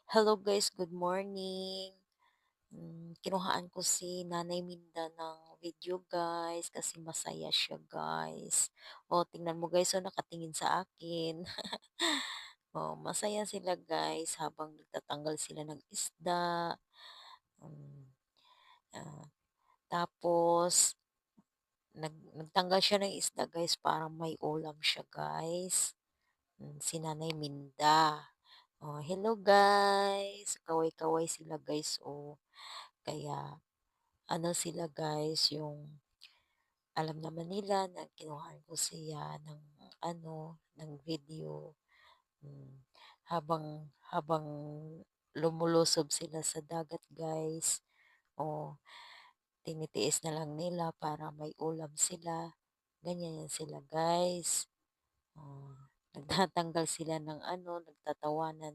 Hello guys, good morning. Kinuhaan ko si Nanay Minda ng video guys kasi masaya siya guys. O tingnan mo guys, nakatingin sa akin. Masaya sila guys habang nagtatanggal sila ng isda. Um, ah, Tapos nagtanggal siya ng isda guys para may ulam siya guys. Si Nanay Minda. Hello guys. Kaway-kaway sila guys. Kaya ano sila guys, yung alam naman nila na kinuhaan ko siya ng ng video. Hmm, habang habang lumulusob sila sa dagat guys, o tinitiis na lang nila para may ulam sila. Ganyan yan sila guys. Oh, nagtatanggal sila ng nagtatawanan